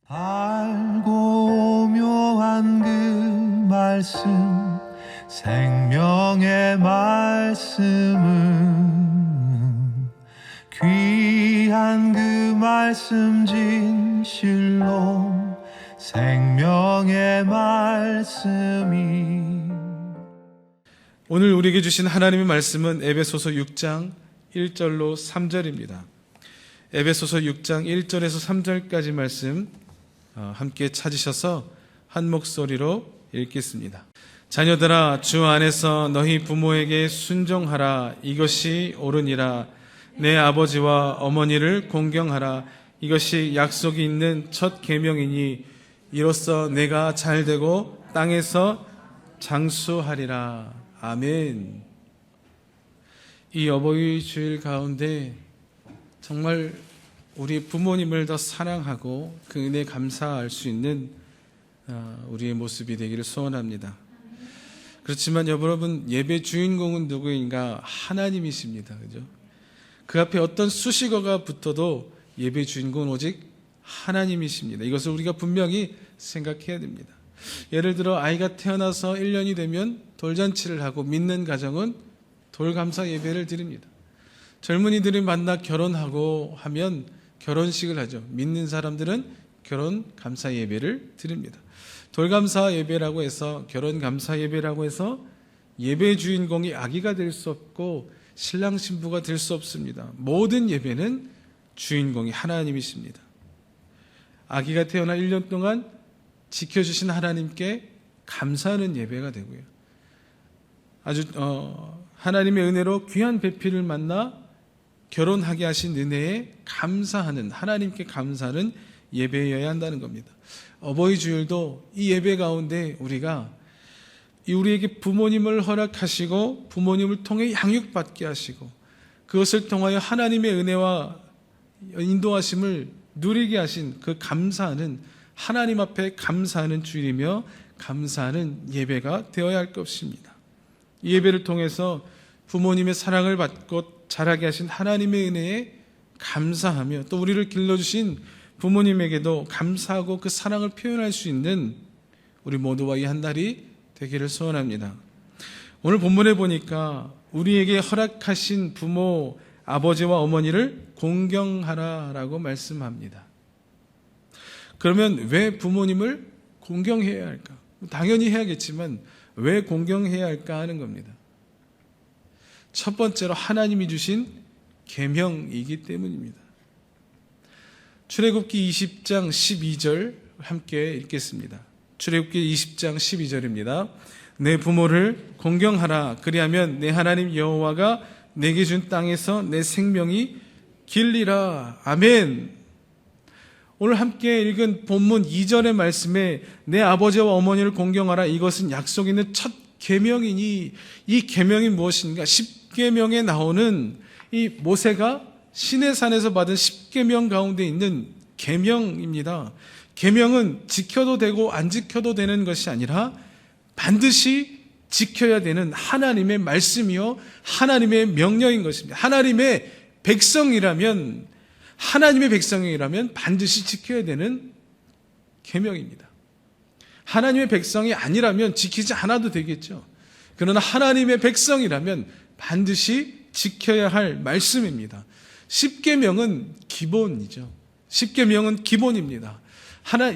알고 묘한 그 말씀, 생명의 말씀은 귀한 그 말씀 진실로 생명의 말씀이. 오늘 우리에게 주신 하나님의 말씀은 에베소서 6장 1절로 3절입니다. 에베소서 6장 1절에서 3절까지 말씀 함께 찾으셔서 한 목소리로 읽겠습니다. 자녀들아, 주 안에서 너희 부모에게 순종하라. 이것이 옳으니라. 내 아버지와 어머니를 공경하라. 이것이 약속이 있는 첫 계명이니 이로써 내가 잘되고 땅에서 장수하리라. 아멘. 이 어버이 주일 가운데 정말 우리 부모님을 더 사랑하고 그 은혜에 감사할 수 있는 우리의 모습이 되기를 소원합니다. 그렇지만 여러분, 예배 주인공은 누구인가? 하나님이십니다. 그죠? 그 앞에 어떤 수식어가 붙어도 예배 주인공은 오직 하나님이십니다. 이것을 우리가 분명히 생각해야 됩니다. 예를 들어 아이가 태어나서 1년이 되면 돌잔치를 하고 믿는 가정은 돌감사 예배를 드립니다. 젊은이들이 만나 결혼하고 하면 결혼식을 하죠. 믿는 사람들은 결혼 감사 예배를 드립니다. 돌감사 예배라고 해서, 결혼 감사 예배라고 해서 예배 주인공이 아기가 될 수 없고 신랑 신부가 될 수 없습니다. 모든 예배는 주인공이 하나님이십니다. 아기가 태어나 1년 동안 지켜주신 하나님께 감사하는 예배가 되고요. 아주 하나님의 은혜로 귀한 배필을 만나 결혼하게 하신 은혜에 감사하는, 하나님께 감사하는 예배여야 한다는 겁니다. 어버이 주일도 이 예배 가운데 우리가 우리에게 부모님을 허락하시고 부모님을 통해 양육받게 하시고 그것을 통하여 하나님의 은혜와 인도하심을 누리게 하신 그 감사하는, 하나님 앞에 감사하는 주일이며 감사하는 예배가 되어야 할 것입니다. 이 예배를 통해서 부모님의 사랑을 받고 자라게 하신 하나님의 은혜에 감사하며 또 우리를 길러주신 부모님에게도 감사하고 그 사랑을 표현할 수 있는 우리 모두와 이 한 달이 되기를 소원합니다. 오늘 본문에 보니까 우리에게 허락하신 부모, 아버지와 어머니를 공경하라라고 말씀합니다. 그러면 왜 부모님을 공경해야 할까? 당연히 해야겠지만 왜 공경해야 할까 하는 겁니다. 첫 번째로 하나님이 주신 계명이기 때문입니다. 출애굽기 20장 12절 함께 읽겠습니다. 출애굽기 20장 12절입니다. 내 부모를 공경하라. 그리하면 내 하나님 여호와가 내게 준 땅에서 내 생명이 길리라. 아멘. 오늘 함께 읽은 본문 2절의 말씀에 내 아버지와 어머니를 공경하라. 이것은 약속 있는 첫 계명이니, 이 계명이 무엇인가? 십계명에 나오는 이 모세가 시내산에서 받은 십계명 가운데 있는 계명입니다. 계명은 지켜도 되고 안 지켜도 되는 것이 아니라 반드시 지켜야 되는 하나님의 말씀이요 하나님의 명령인 것입니다. 하나님의 백성이라면 반드시 지켜야 되는 계명입니다. 하나님의 백성이 아니라면 지키지 않아도 되겠죠. 그러나 하나님의 백성이라면 반드시 지켜야 할 말씀입니다. 십계명은 기본이죠. 십계명은 기본입니다.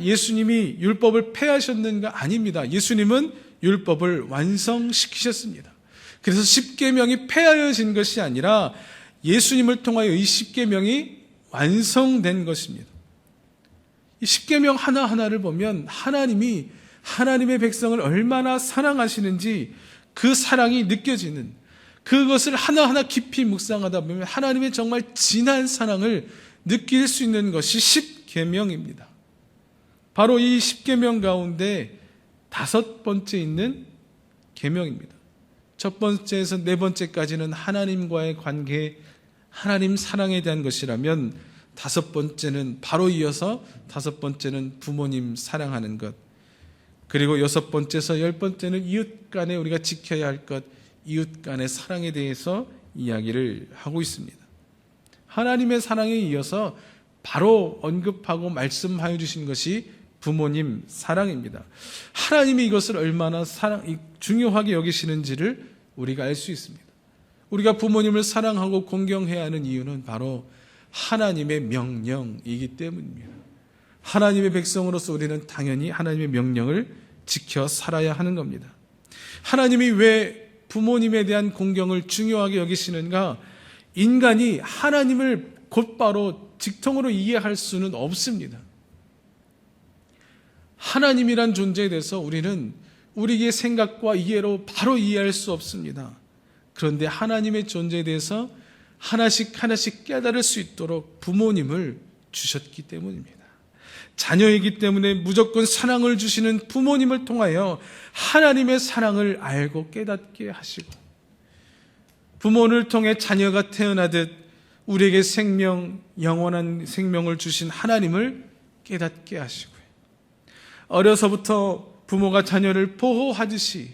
예수님이 율법을 폐하셨는가? 아닙니다. 예수님은 율법을 완성시키셨습니다. 그래서 십계명이 폐하여진 것이 아니라 예수님을 통하여 이 십계명이 완성된 것입니다. 이 십계명 하나하나를 보면 하나님이 하나님의 백성을 얼마나 사랑하시는지 그 사랑이 느껴지는, 그것을 하나하나 깊이 묵상하다 보면 하나님의 정말 진한 사랑을 느낄 수 있는 것이 십계명입니다. 바로 이 십계명 가운데 5번째 있는 계명입니다. 첫 번째에서 4번째까지는 하나님과의 관계, 하나님 사랑에 대한 것이라면 5번째는 바로 이어서 5번째는 부모님 사랑하는 것, 그리고 6번째에서 10번째는 이웃 간에 우리가 지켜야 할 것, 이웃 간의 사랑에 대해서 이야기를 하고 있습니다. 하나님의 사랑에 이어서 바로 언급하고 말씀하여 주신 것이 부모님 사랑입니다. 하나님이 이것을 얼마나 중요하게 여기시는지를 우리가 알 수 있습니다. 우리가 부모님을 사랑하고 공경해야 하는 이유는 바로 하나님의 명령이기 때문입니다. 하나님의 백성으로서 우리는 당연히 하나님의 명령을 지켜 살아야 하는 겁니다. 하나님이 왜 부모님에 대한 공경을 중요하게 여기시는가? 인간이 하나님을 곧바로 직통으로 이해할 수는 없습니다. 하나님이란 존재에 대해서 우리는 우리의 생각과 이해로 바로 이해할 수 없습니다. 그런데 하나님의 존재에 대해서 하나씩 하나씩 깨달을 수 있도록 부모님을 주셨기 때문입니다. 자녀이기 때문에 무조건 사랑을 주시는 부모님을 통하여 하나님의 사랑을 알고 깨닫게 하시고, 부모를 통해 자녀가 태어나듯 우리에게 생명, 영원한 생명을 주신 하나님을 깨닫게 하시고요. 어려서부터 부모가 자녀를 보호하듯이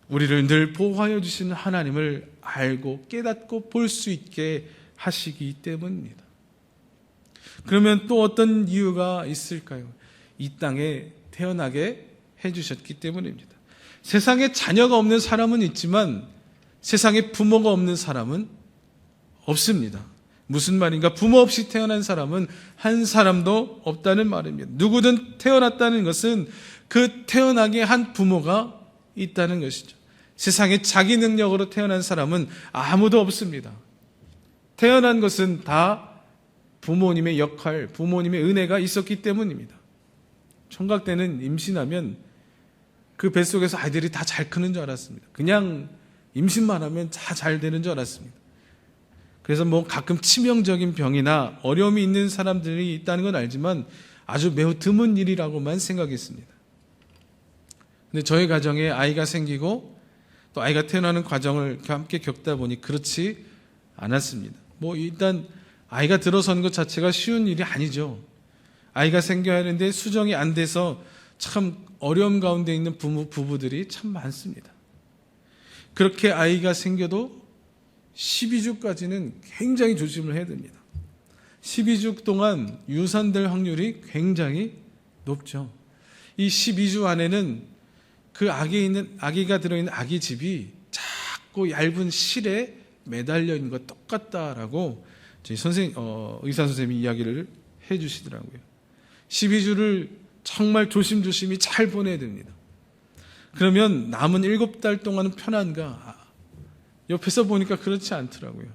우리를 늘 보호하여 주시는 하나님을 알고 깨닫고 볼 수 있게 하시기 때문입니다. 그러면 또 어떤 이유가 있을까요? 이 땅에 태어나게 해주셨기 때문입니다. 세상에 자녀가 없는 사람은 있지만 세상에 부모가 없는 사람은 없습니다. 무슨 말인가? 부모 없이 태어난 사람은 한 사람도 없다는 말입니다. 누구든 태어났다는 것은 그 태어나게 한 부모가 있다는 것이죠. 세상에 자기 능력으로 태어난 사람은 아무도 없습니다. 태어난 것은 다 부모님의 역할, 부모님의 은혜가 있었기 때문입니다. 총각 때는 임신하면 그 뱃속에서 아이들이 다 잘 크는 줄 알았습니다. 그냥 임신만 하면 다 잘 되는 줄 알았습니다. 그래서 가끔 치명적인 병이나 어려움이 있는 사람들이 있다는 건 알지만 아주 매우 드문 일이라고만 생각했습니다. 근데 저희 가정에 아이가 생기고 또 아이가 태어나는 과정을 함께 겪다 보니 그렇지 않았습니다. 일단 아이가 들어서는 것 자체가 쉬운 일이 아니죠. 아이가 생겨야 하는데 수정이 안 돼서 참 어려움 가운데 있는 부부들이 참 많습니다. 그렇게 아이가 생겨도 12주까지는 굉장히 조심을 해야 됩니다. 12주 동안 유산될 확률이 굉장히 높죠. 이 12주 안에는 그 아기가 들어있는 아기 집이 작고 얇은 실에 매달려 있는 것 똑같다라고 저희 의사 선생님이 이야기를 해 주시더라고요. 12주를 정말 조심조심히 잘 보내야 됩니다. 그러면 남은 7달 동안은 편한가? 옆에서 보니까 그렇지 않더라고요.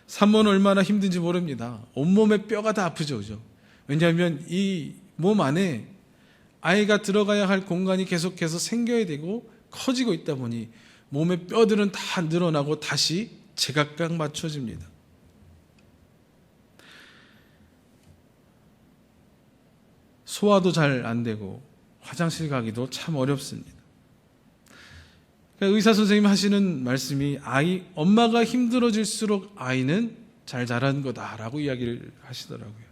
산모는 얼마나 힘든지 모릅니다. 온몸에 뼈가 다 아프죠. 그죠? 왜냐하면 이 몸 안에 아이가 들어가야 할 공간이 계속해서 생겨야 되고 커지고 있다 보니 몸의 뼈들은 다 늘어나고 다시 제각각 맞춰집니다. 소화도 잘 안 되고 화장실 가기도 참 어렵습니다. 의사 선생님이 하시는 말씀이 엄마가 힘들어질수록 아이는 잘 자라는 거다라고 이야기를 하시더라고요.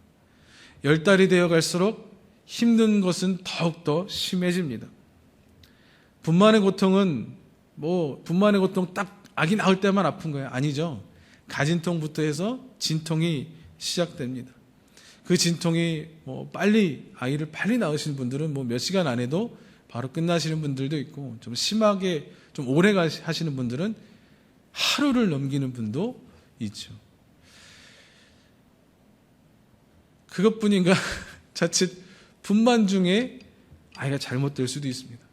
10달이 되어 갈수록 힘든 것은 더욱더 심해집니다. 분만의 고통은 분만의 고통 딱 아기 나올 때만 아픈 거예요? 아니죠. 가진통부터 해서 진통이 시작됩니다. 그 진통이 아이를 빨리 낳으시는 분들은 몇 시간 안에도 바로 끝나시는 분들도 있고, 좀 심하게 좀 오래 하시는 분들은 하루를 넘기는 분도 있죠. 그것뿐인가? 자칫 분만 중에 아이가 잘못될 수도 있습니다.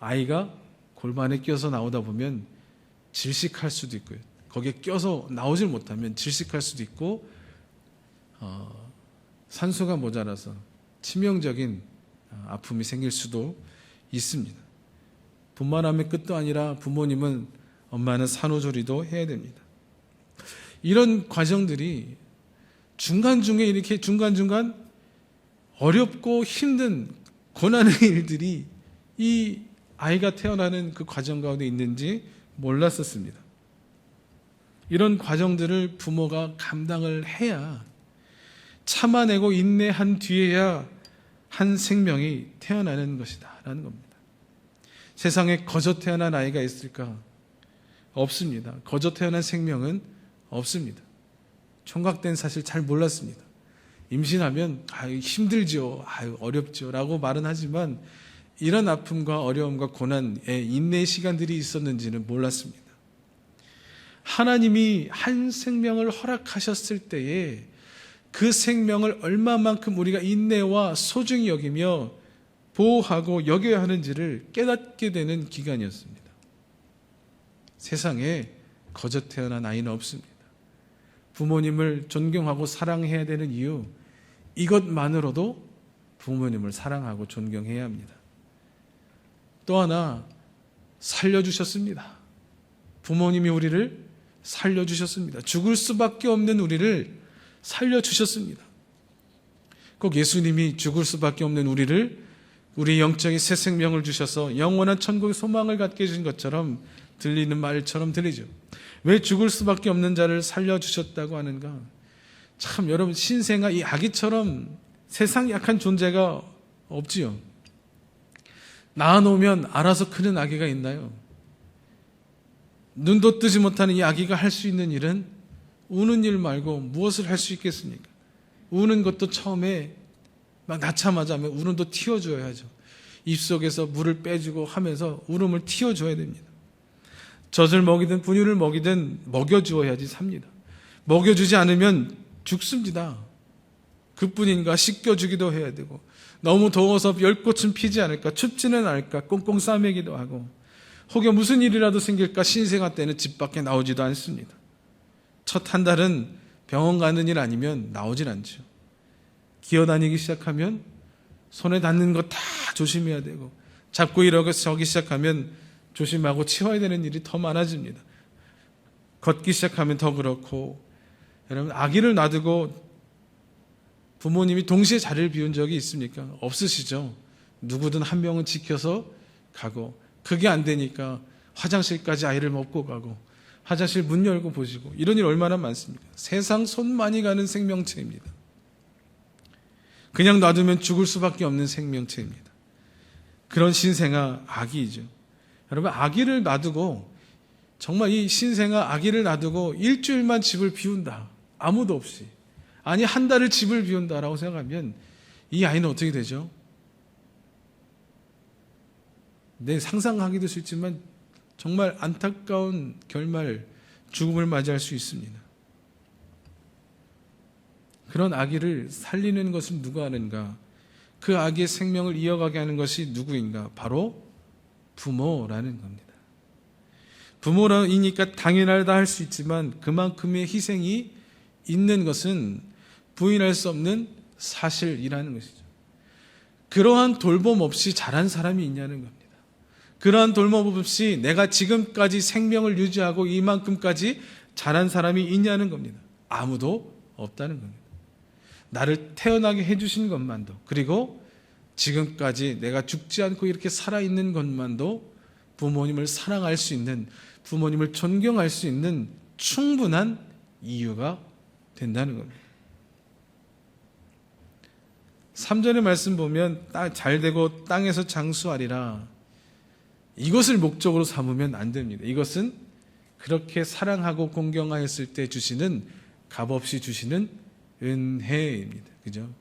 아이가 골반에 껴서 나오다 보면 질식할 수도 있고요. 거기에 껴서 나오질 못하면 질식할 수도 있고, 산소가 모자라서 치명적인 아픔이 생길 수도 있습니다. 분만함의 끝도 아니라 부모님은, 엄마는 산후조리도 해야 됩니다. 이런 과정들이 중간중간 어렵고 힘든 고난의 일들이 이 아이가 태어나는 그 과정 가운데 있는지 몰랐었습니다. 이런 과정들을 부모가 감당을 해야, 참아내고 인내한 뒤에야 한 생명이 태어나는 것이다 라는 겁니다. 세상에 거저 태어난 아이가 있을까? 없습니다. 거저 태어난 생명은 없습니다. 총각된 사실 잘 몰랐습니다. 임신하면 힘들죠, 어렵죠 라고 말은 하지만 이런 아픔과 어려움과 고난에 인내의 시간들이 있었는지는 몰랐습니다. 하나님이 한 생명을 허락하셨을 때에 그 생명을 얼마만큼 우리가 인내와 소중히 여기며 보호하고 여겨야 하는지를 깨닫게 되는 기간이었습니다. 세상에 거저 태어난 아이는 없습니다. 부모님을 존경하고 사랑해야 되는 이유, 이것만으로도 부모님을 사랑하고 존경해야 합니다. 또 하나, 살려주셨습니다. 부모님이 우리를 살려주셨습니다. 죽을 수밖에 없는 우리를 살려주셨습니다. 꼭 예수님이 죽을 수밖에 없는 우리 영적인 새 생명을 주셔서 영원한 천국의 소망을 갖게 해주신 것처럼 들리는 말처럼 들리죠. 왜 죽을 수밖에 없는 자를 살려주셨다고 하는가? 참 여러분, 신생아 이 아기처럼 세상 약한 존재가 없지요. 낳아놓으면 알아서 크는 아기가 있나요? 눈도 뜨지 못하는 이 아기가 할 수 있는 일은 우는 일 말고 무엇을 할 수 있겠습니까? 우는 것도 처음에 막 낳자마자 울음도 틔워줘야죠. 입속에서 물을 빼주고 하면서 울음을 틔워줘야 됩니다. 젖을 먹이든 분유를 먹이든 먹여주어야지 삽니다. 먹여주지 않으면 죽습니다. 그뿐인가 씻겨주기도 해야 되고, 너무 더워서 열꽃은 피지 않을까, 춥지는 않을까 꽁꽁 싸매기도 하고, 혹여 무슨 일이라도 생길까 신생아 때는 집 밖에 나오지도 않습니다. 첫 한 달은 병원 가는 일 아니면 나오질 않죠. 기어다니기 시작하면 손에 닿는 거 다 조심해야 되고, 잡고 일어서기 시작하면 조심하고 치워야 되는 일이 더 많아집니다. 걷기 시작하면 더 그렇고, 여러분 아기를 놔두고 부모님이 동시에 자리를 비운 적이 있습니까? 없으시죠? 누구든 한 명은 지켜서 가고, 그게 안 되니까 화장실까지 아이를 업고 가고, 화장실 문 열고 보시고, 이런 일 얼마나 많습니까? 세상 손 많이 가는 생명체입니다. 그냥 놔두면 죽을 수밖에 없는 생명체입니다. 그런 신생아 아기이죠. 여러분, 아기를 놔두고, 정말 이 신생아 아기를 놔두고 일주일만 집을 비운다, 아무도 없이, 아니 한 달을 집을 비운다라고 생각하면 이 아이는 어떻게 되죠? 네, 상상하기도 싫지만 정말 안타까운 결말, 죽음을 맞이할 수 있습니다. 그런 아기를 살리는 것은 누가 하는가? 그 아기의 생명을 이어가게 하는 것이 누구인가? 바로 부모라는 겁니다. 부모이니까 당연하다 할 수 있지만 그만큼의 희생이 있는 것은 부인할 수 없는 사실이라는 것이죠. 그러한 돌봄 없이 자란 사람이 있냐는 겁니다. 그러한 돌봄 없이 내가 지금까지 생명을 유지하고 이만큼까지 자란 사람이 있냐는 겁니다. 아무도 없다는 겁니다. 나를 태어나게 해주신 것만도, 그리고 지금까지 내가 죽지 않고 이렇게 살아있는 것만도 부모님을 사랑할 수 있는, 부모님을 존경할 수 있는 충분한 이유가 된다는 겁니다. 3절의 말씀 보면 잘 되고 땅에서 장수하리라, 이것을 목적으로 삼으면 안 됩니다. 이것은 그렇게 사랑하고 공경하였을 때 주시는, 값없이 주시는 은혜입니다. 그죠?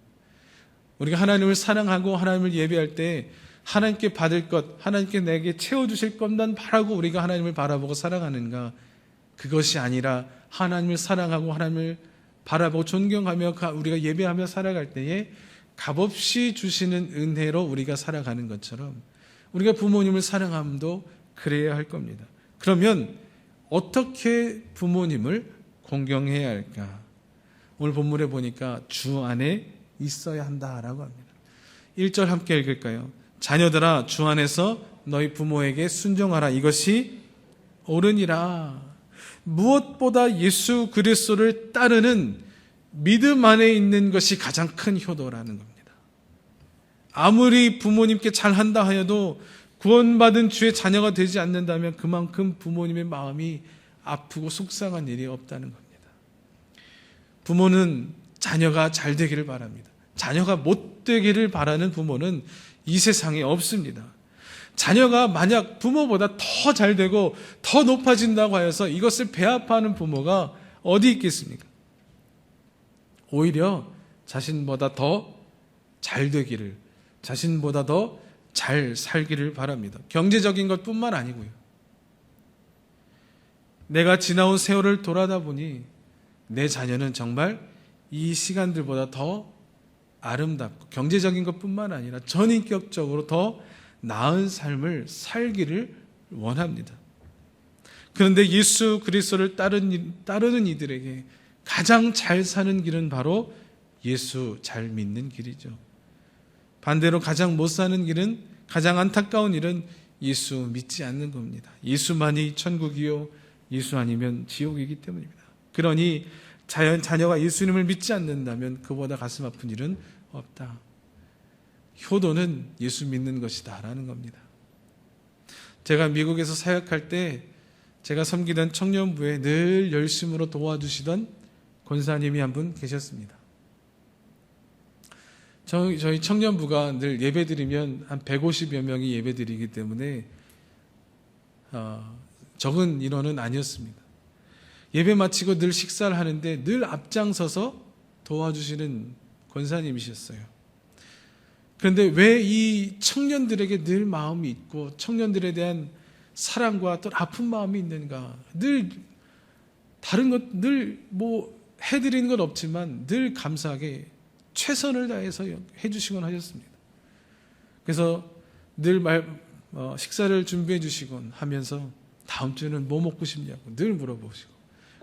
우리가 하나님을 사랑하고 하나님을 예배할 때 하나님께 받을 것, 하나님께 내게 채워주실 것만 바라고 우리가 하나님을 바라보고 사랑하는가? 그것이 아니라 하나님을 사랑하고 하나님을 바라보고 존경하며 우리가 예배하며 살아갈 때에 값없이 주시는 은혜로 우리가 살아가는 것처럼 우리가 부모님을 사랑함도 그래야 할 겁니다. 그러면 어떻게 부모님을 공경해야 할까? 오늘 본문에 보니까 주 안에 있어야 한다라고 합니다. 1절 함께 읽을까요? 자녀들아, 주 안에서 너희 부모에게 순종하라. 이것이 옳으니라. 무엇보다 예수 그리스도를 따르는 믿음 안에 있는 것이 가장 큰 효도라는 겁니다. 아무리 부모님께 잘한다 하여도 구원받은 주의 자녀가 되지 않는다면 그만큼 부모님의 마음이 아프고 속상한 일이 없다는 겁니다. 부모는 자녀가 잘 되기를 바랍니다. 자녀가 못 되기를 바라는 부모는 이 세상에 없습니다. 자녀가 만약 부모보다 더 잘 되고 더 높아진다고 하여서 이것을 배합하는 부모가 어디 있겠습니까? 오히려 자신보다 더 잘 되기를, 자신보다 더 잘 살기를 바랍니다. 경제적인 것뿐만 아니고요. 내가 지나온 세월을 돌아다 보니 내 자녀는 정말 이 시간들보다 더 아름답고 경제적인 것뿐만 아니라 전인격적으로 더 나은 삶을 살기를 원합니다. 그런데 예수 그리스도를 따르는 이들에게 가장 잘 사는 길은 바로 예수 잘 믿는 길이죠. 반대로 가장 못 사는 길은, 가장 안타까운 일은 예수 믿지 않는 겁니다. 예수만이 천국이요 예수 아니면 지옥이기 때문입니다. 그러니 자녀가 예수님을 믿지 않는다면 그보다 가슴 아픈 일은 없다. 효도는 예수 믿는 것이다 라는 겁니다. 제가 미국에서 사역할 때 제가 섬기던 청년부에 늘 열심으로 도와주시던 권사님이 한 분 계셨습니다. 저희 청년부가 늘 예배드리면 한 150여 명이 예배드리기 때문에 적은 인원은 아니었습니다. 예배 마치고 늘 식사를 하는데 늘 앞장서서 도와주시는 권사님이셨어요. 그런데 왜 이 청년들에게 늘 마음이 있고 청년들에 대한 사랑과 또 아픈 마음이 있는가? 늘 다른 것, 늘 뭐 해드리는 건 없지만 늘 감사하게 최선을 다해서 해주시곤 하셨습니다. 그래서 늘 식사를 준비해 주시곤 하면서 다음 주는 뭐 먹고 싶냐고 늘 물어보시고,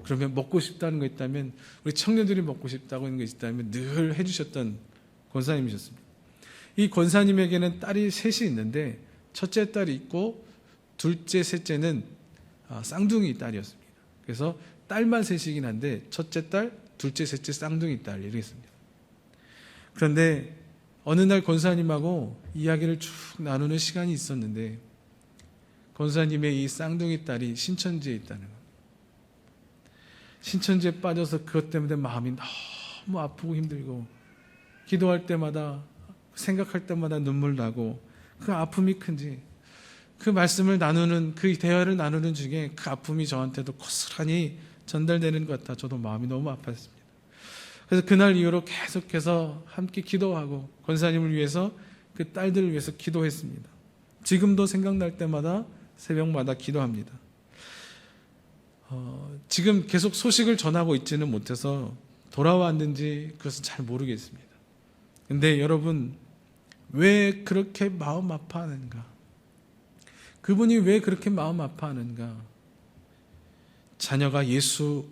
그러면 먹고 싶다는 거 있다면, 우리 청년들이 먹고 싶다고 하는 거 있다면 늘 해주셨던 권사님이셨습니다. 이 권사님에게는 딸이 셋이 있는데 첫째 딸이 있고 둘째, 셋째는 쌍둥이 딸이었습니다. 그래서 딸만 셋이긴 한데 첫째 딸, 둘째, 셋째 쌍둥이 딸 이랬습니다. 그런데 어느 날 권사님하고 이야기를 쭉 나누는 시간이 있었는데 권사님의 이 쌍둥이 딸이 신천지에 있다는 겁니다. 신천지에 빠져서 그것 때문에 마음이 너무 아프고 힘들고 기도할 때마다, 생각할 때마다 눈물 나고 그 아픔이 큰지, 그 말씀을 나누는, 그 대화를 나누는 중에 그 아픔이 저한테도 고스란히 전달되는 것 같아 저도 마음이 너무 아팠습니다. 그래서 그날 이후로 계속해서 함께 기도하고 권사님을 위해서, 그 딸들을 위해서 기도했습니다. 지금도 생각날 때마다 새벽마다 기도합니다. 지금 계속 소식을 전하고 있지는 못해서 돌아왔는지 그것은 잘 모르겠습니다. 근데 여러분, 왜 그렇게 마음 아파하는가? 그분이 왜 그렇게 마음 아파하는가? 자녀가 예수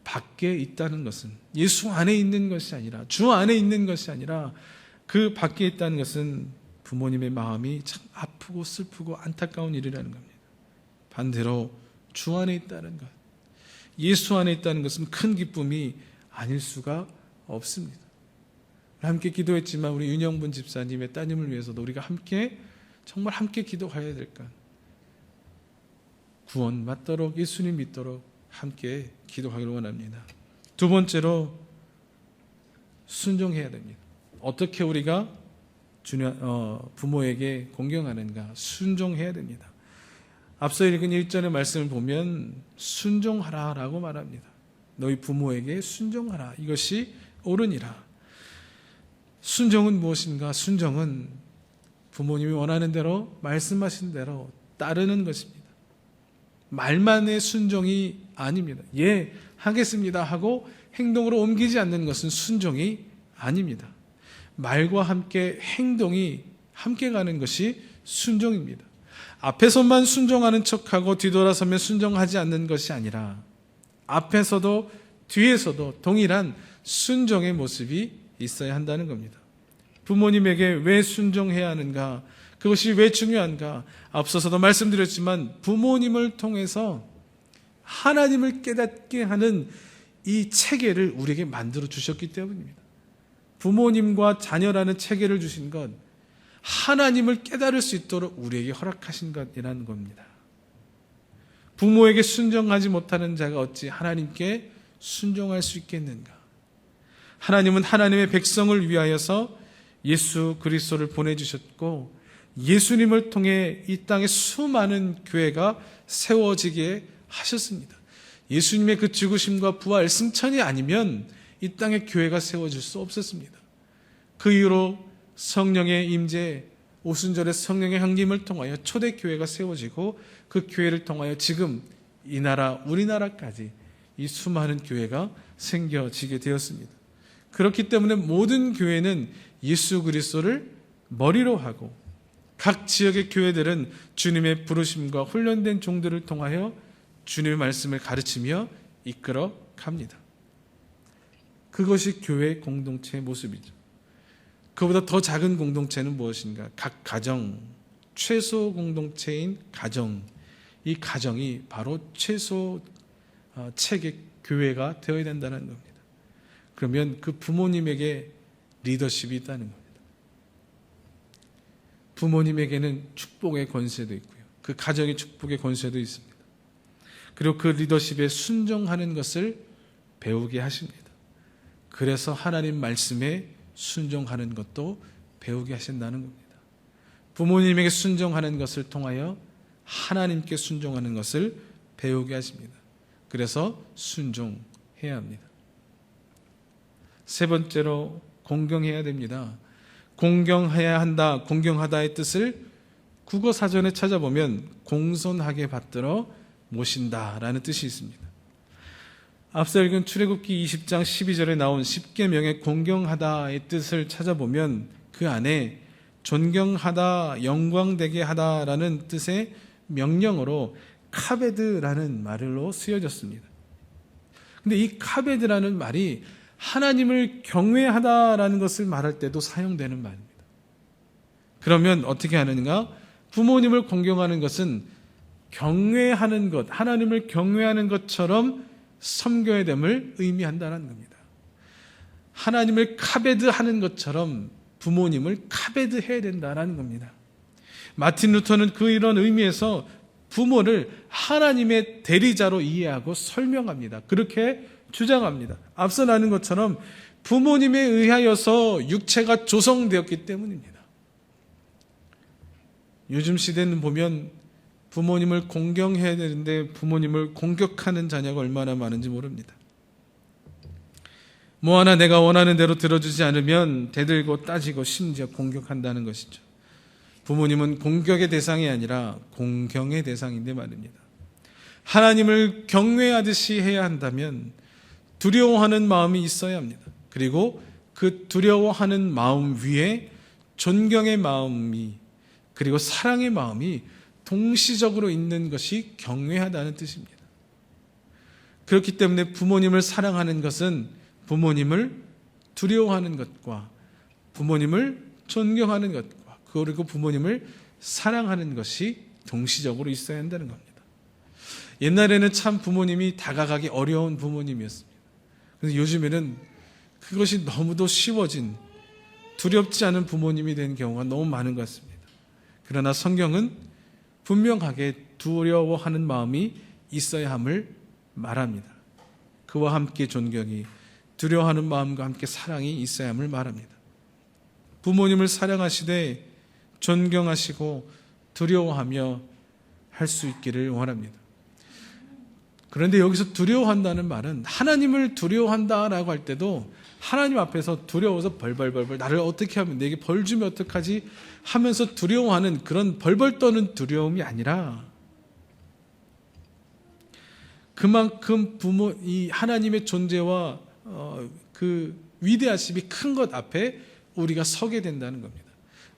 밖에 있다는 것은, 예수 안에 있는 것이 아니라, 주 안에 있는 것이 아니라 그 밖에 있다는 것은 부모님의 마음이 참 아프고 슬프고 안타까운 일이라는 겁니다. 반대로 주 안에 있다는 것, 예수 안에 있다는 것은 큰 기쁨이 아닐 수가 없습니다. 함께 기도했지만 우리 윤영분 집사님의 따님을 위해서도 우리가 함께, 정말 함께 기도해야 될 것, 구원 받도록, 예수님 믿도록 함께 기도하기를 원합니다. 두 번째로 순종해야 됩니다. 어떻게 우리가 부모에게 공경하는가? 순종해야 됩니다. 앞서 읽은 1절의 말씀을 보면 순종하라 라고 말합니다. 너희 부모에게 순종하라, 이것이 옳으니라. 순종은 무엇인가? 순종은 부모님이 원하는 대로, 말씀하신 대로 따르는 것입니다. 말만의 순종이 아닙니다. 예, 하겠습니다 하고 행동으로 옮기지 않는 것은 순종이 아닙니다. 말과 함께 행동이 함께 가는 것이 순종입니다. 앞에서만 순종하는 척하고 뒤돌아서면 순종하지 않는 것이 아니라 앞에서도 뒤에서도 동일한 순종의 모습이 있어야 한다는 겁니다. 부모님에게 왜 순종해야 하는가? 그것이 왜 중요한가? 앞서서도 말씀드렸지만 부모님을 통해서 하나님을 깨닫게 하는 이 체계를 우리에게 만들어 주셨기 때문입니다. 부모님과 자녀라는 체계를 주신 것, 하나님을 깨달을 수 있도록 우리에게 허락하신 것이라는 겁니다. 부모에게 순종하지 못하는 자가 어찌 하나님께 순종할 수 있겠는가? 하나님은 하나님의 백성을 위하여서 예수 그리스도를 보내주셨고 예수님을 통해 이 땅에 수많은 교회가 세워지게 하셨습니다. 예수님의 그 죽으심과 부활, 승천이 아니면 이 땅에 교회가 세워질 수 없었습니다. 그 이후로 성령의 임재, 오순절의 성령의 향림을 통하여 초대교회가 세워지고 그 교회를 통하여 지금 이 나라, 우리나라까지 이 수많은 교회가 생겨지게 되었습니다. 그렇기 때문에 모든 교회는 예수 그리스도를 머리로 하고 각 지역의 교회들은 주님의 부르심과 훈련된 종들을 통하여 주님의 말씀을 가르치며 이끌어 갑니다. 그것이 교회 공동체의 모습이죠. 그보다 더 작은 공동체는 무엇인가? 각 가정, 최소 공동체인 가정, 이 가정이 바로 최소 책의 교회가 되어야 된다는 겁니다. 그러면 그 부모님에게 리더십이 있다는 겁니다. 부모님에게는 축복의 권세도 있고요. 그 가정의 축복의 권세도 있습니다. 그리고 그 리더십에 순종하는 것을 배우게 하십니다. 그래서 하나님 말씀에 순종하는 것도 배우게 하신다는 겁니다. 부모님에게 순종하는 것을 통하여 하나님께 순종하는 것을 배우게 하십니다. 그래서 순종해야 합니다. 세 번째로 공경해야 됩니다. 공경해야 한다, 공경하다의 뜻을 국어 사전에 찾아보면 공손하게 받들어 모신다라는 뜻이 있습니다. 앞서 읽은 출애굽기 20장 12절에 나온 10계명의 공경하다의 뜻을 찾아보면 그 안에 존경하다, 영광되게 하다라는 뜻의 명령어로 카베드라는 말로 쓰여졌습니다. 근데 이 카베드라는 말이 하나님을 경외하다라는 것을 말할 때도 사용되는 말입니다. 그러면 어떻게 하는가? 부모님을 공경하는 것은 경외하는 것, 하나님을 경외하는 것처럼 섬겨야 됨을 의미한다는 겁니다. 하나님을 카베드하는 것처럼 부모님을 카베드해야 된다는 겁니다. 마틴 루터는 이런 의미에서 부모를 하나님의 대리자로 이해하고 설명합니다. 그렇게 주장합니다. 앞서 나눈 것처럼 부모님에 의하여서 육체가 조성되었기 때문입니다. 요즘 시대는 보면 부모님을 공경해야 되는데 부모님을 공격하는 자녀가 얼마나 많은지 모릅니다. 뭐 하나 내가 원하는 대로 들어주지 않으면 대들고 따지고 심지어 공격한다는 것이죠. 부모님은 공격의 대상이 아니라 공경의 대상인데 말입니다. 하나님을 경외하듯이 해야 한다면 두려워하는 마음이 있어야 합니다. 그리고 그 두려워하는 마음 위에 존경의 마음이, 그리고 사랑의 마음이 동시적으로 있는 것이 경외하다는 뜻입니다. 그렇기 때문에 부모님을 사랑하는 것은 부모님을 두려워하는 것과 부모님을 존경하는 것과 그리고 부모님을 사랑하는 것이 동시적으로 있어야 한다는 겁니다. 옛날에는 참 부모님이 다가가기 어려운 부모님이었습니다. 그래서 요즘에는 그것이 너무도 쉬워진, 두렵지 않은 부모님이 된 경우가 너무 많은 것 같습니다. 그러나 성경은 분명하게 두려워하는 마음이 있어야 함을 말합니다. 그와 함께 존경이, 두려워하는 마음과 함께 사랑이 있어야 함을 말합니다. 부모님을 사랑하시되 존경하시고 두려워하며 할 수 있기를 원합니다. 그런데 여기서 두려워한다는 말은 하나님을 두려워한다라고 할 때도 하나님 앞에서 두려워서 벌벌벌 나를 어떻게 하면, 내게 벌 주면 어떡하지 하면서 두려워하는 그런 벌벌 떠는 두려움이 아니라 그만큼 이 하나님의 존재와 그 위대하심이 큰 것 앞에 우리가 서게 된다는 겁니다.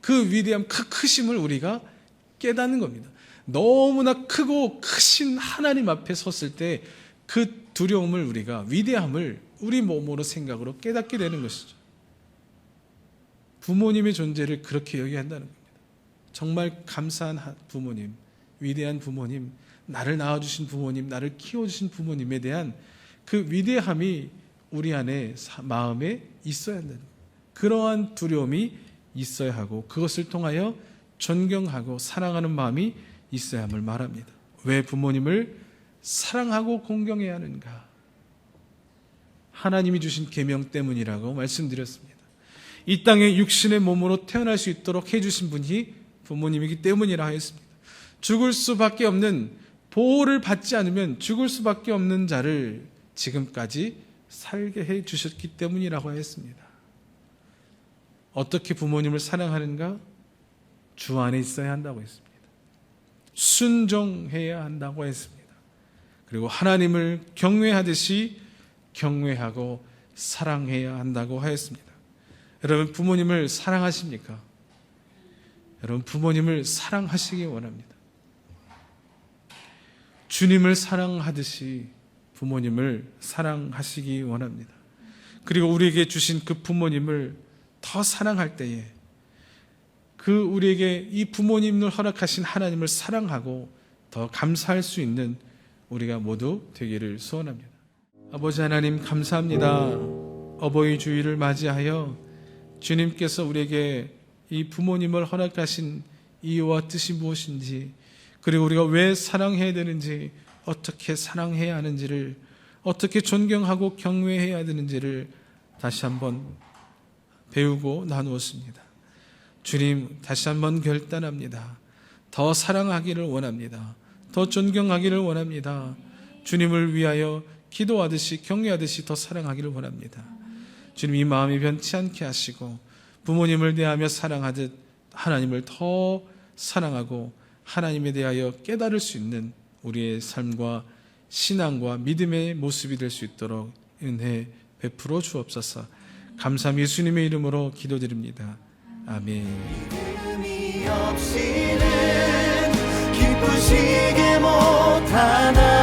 그 위대함, 크심을 우리가 깨닫는 겁니다. 너무나 크고 크신 하나님 앞에 섰을 때 그 두려움을, 우리가 위대함을 우리 몸으로 생각으로 깨닫게 되는 것이죠. 부모님의 존재를 그렇게 여겨야 한다는 겁니다. 정말 감사한 부모님, 위대한 부모님, 나를 낳아주신 부모님, 나를 키워주신 부모님에 대한 그 위대함이 우리 안에 마음에 있어야 한다는 겁니다. 그러한 두려움이 있어야 하고 그것을 통하여 존경하고 사랑하는 마음이 있어야 함을 말합니다. 왜 부모님을 사랑하고 공경해야 하는가? 하나님이 주신 계명 때문이라고 말씀드렸습니다. 이 땅에 육신의 몸으로 태어날 수 있도록 해주신 분이 부모님이기 때문이라 하였습니다. 죽을 수밖에 없는, 보호를 받지 않으면 죽을 수밖에 없는 자를 지금까지 살게 해 주셨기 때문이라고 했습니다. 어떻게 부모님을 사랑하는가? 주 안에 있어야 한다고 했습니다. 순종해야 한다고 했습니다. 그리고 하나님을 경외하듯이 경외하고 사랑해야 한다고 하였습니다. 여러분, 부모님을 사랑하십니까? 여러분, 부모님을 사랑하시기 원합니다. 주님을 사랑하듯이 부모님을 사랑하시기 원합니다. 그리고 우리에게 주신 그 부모님을 더 사랑할 때에 그 우리에게 이 부모님을 허락하신 하나님을 사랑하고 더 감사할 수 있는 우리가 모두 되기를 소원합니다. 아버지 하나님, 감사합니다. 어버이 주일을 맞이하여 주님께서 우리에게 이 부모님을 허락하신 이유와 뜻이 무엇인지, 그리고 우리가 왜 사랑해야 되는지, 어떻게 사랑해야 하는지를, 어떻게 존경하고 경외해야 되는지를 다시 한번 배우고 나누었습니다. 주님, 다시 한번 결단합니다. 더 사랑하기를 원합니다. 더 존경하기를 원합니다. 주님을 위하여 기도하듯이 경외하듯이 더 사랑하기를 원합니다. 주님, 이 마음이 변치 않게 하시고 부모님을 대하며 사랑하듯 하나님을 더 사랑하고 하나님에 대하여 깨달을 수 있는 우리의 삶과 신앙과 믿음의 모습이 될 수 있도록 은혜 베풀어 주옵소서. 감사함 예수님의 이름으로 기도드립니다. 아멘. 믿음이 없이는 기쁘시게 못하나니